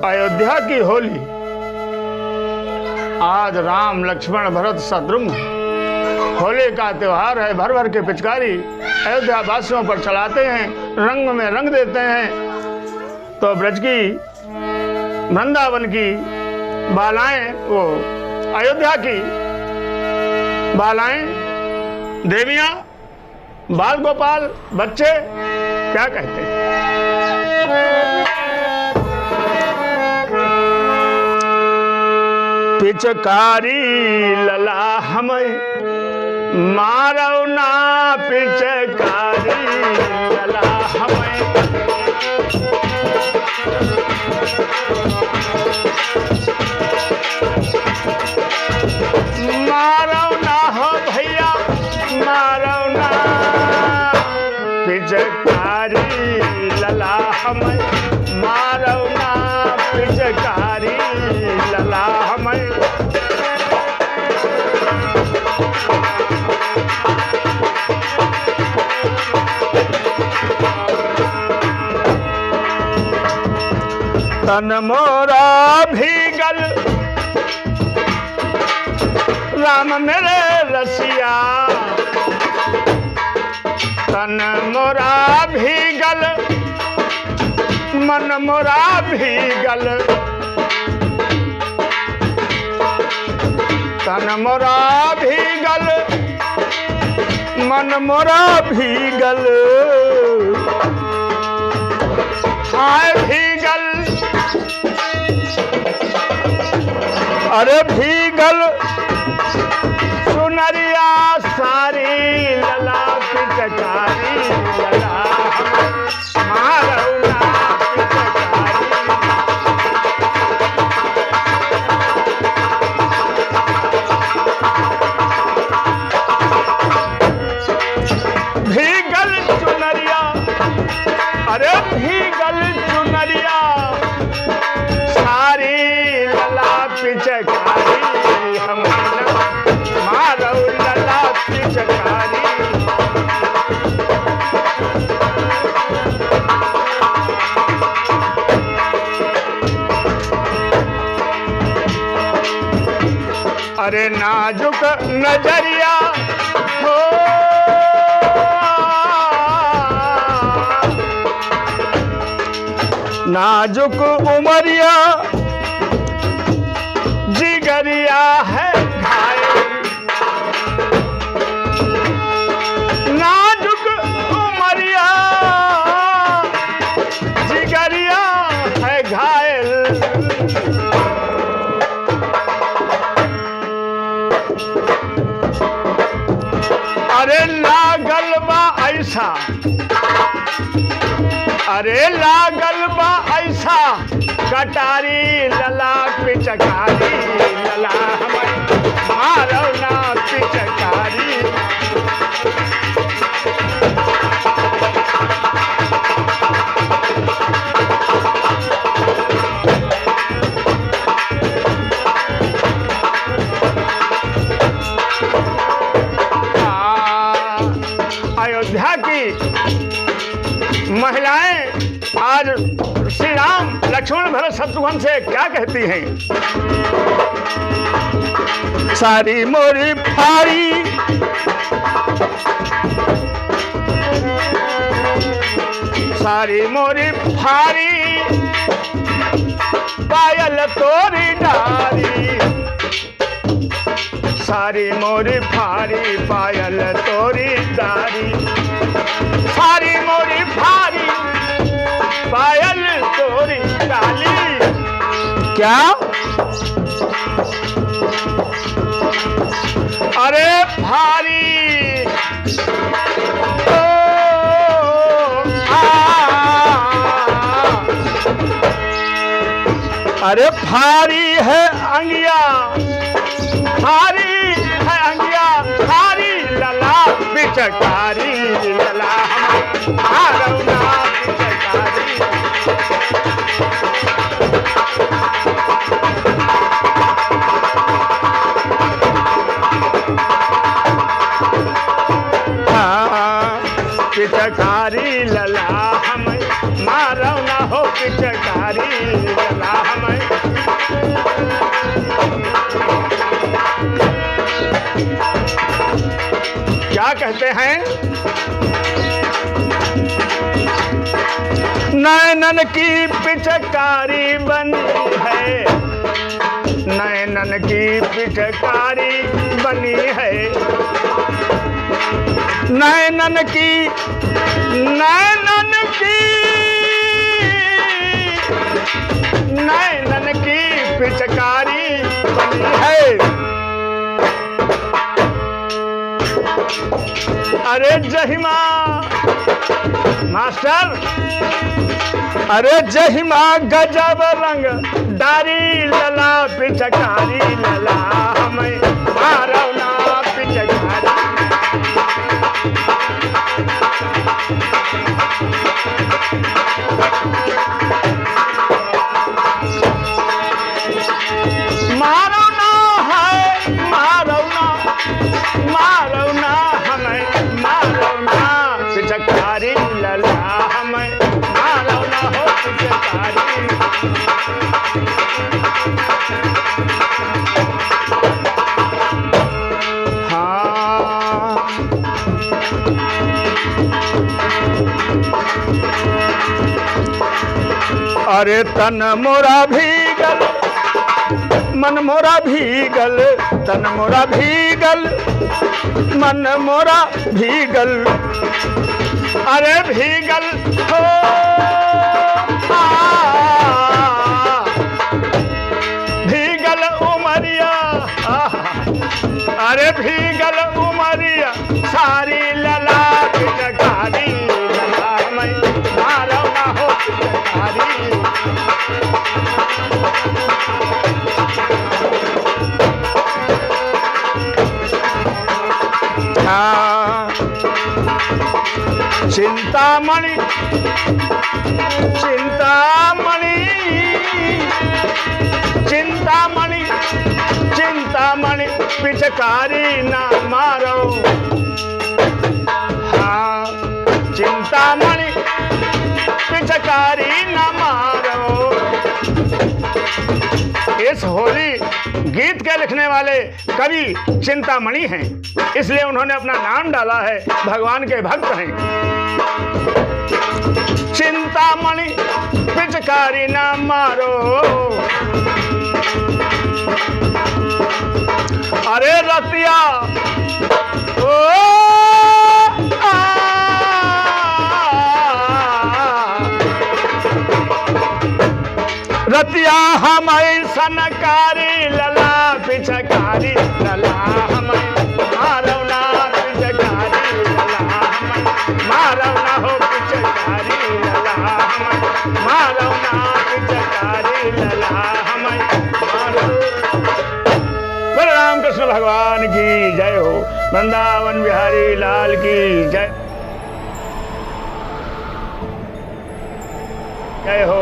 अयोध्या की होली आज राम लक्ष्मण भरत शत्रुघ्न होली का त्योहार है। भर भर के पिचकारी अयोध्या वासियों पर चलाते हैं, रंग में रंग देते हैं। तो ब्रज की वृंदावन की बालाएं, वो अयोध्या की बालाएं, देवियां, बाल गोपाल, बच्चे क्या कहते हैं? पिचकारी लला हमें मारो ना, पिचकारी लला हमें मारो ना हो भैया, मारो ना, पिचकारी लला हमें मारो ना, पिचकारी लला हमें। तन मोरा भीगल राम मेरे रसिया, तन मोरा भीगल मन मोरा भीगल, तन मोरा भीगल मन मोरा भीगल, हाय भीगल अरे भीगल सुनरिया सारी लला, पिचकारी लला मारो ना, पिचकारी। भीगल चुनरिया अरे भीगल चुनरिया सारी लला, पिचकारी हम मारो लला, पिचकारी। अरे नाजुक नजरिया हो, नाजुक उमरिया जिगरिया है घायल, नाजुक उमरिया जिगरिया है घायल। अरे लागल बा ऐसा, अरे लागल बा ऐसा कटारी लला, पिचकारी लला हमें मारो ना, पिचकारी। अयोध्या की महिलाएं आज श्री राम लक्ष्मण भरत शत्रुघ्न से क्या कहती हैं? सारी मोरी फारी सारी मोरी फारी पायल तोरी डारी, सारी मोरी फारी पायल तोरी डारी, सारी मोरी फारी पायल तोरी डाली। क्या? अरे भारी ओ अरे भारी है अंगिया, भारी है अंगिया, भारी लला, पिचकारी लला मारो ना, पिचकारी। पिचकारी लला हमें मारो ना हो पिचकारी लला हमें। क्या कहते हैं? नैनन की पिचकारी बनी है, नैनन की पिचकारी बनी है, नैनन की, नैनन की, नैनन की पिचकारी बनी है। अरे जहिमा मास्टर, अरे जहिमा गजब रंग डारी लला पिचकारी लला हमें मारो ना पिचकारी। मारो ना है, मारो ना, मारो ना हमें मारो ना पिचकारी लला हमें मारो ना हो पिचकारी। हाँ अरे तन मोरा भीगल, मन मोरा भीगल, तन मोरा भीगल, मन मोरा भीगल, अरे भीगल हो भीगल उमरिया, अरे भीगल उमरिया सारी लला पिचकारी लला हमें मारो ना हो पिचकारी। चिंतामणि, चिंतामणि, चिंतामणि, चिंतामणि पिचकारी ना मारो। हाँ चिंतामणि पिचकारी ना मारो। इस होली गीत के लिखने वाले कवि चिंतामणि हैं, इसलिए उन्होंने अपना नाम डाला है, भगवान के भक्त हैं। चिंतामणि पिचकारी ना मारो, अरे रतिया ओ रतिया हमारी सनकारी लला पिचकारी लला हमें मारो ना पिचकारी लला हमें मारो ना हो पिचकारी लला हमें मारो ना पिचकारी लला हमें मारो। बलराम कृष्ण भगवान की जय हो, वृंदावन बिहारी लाल की जय, जय हो।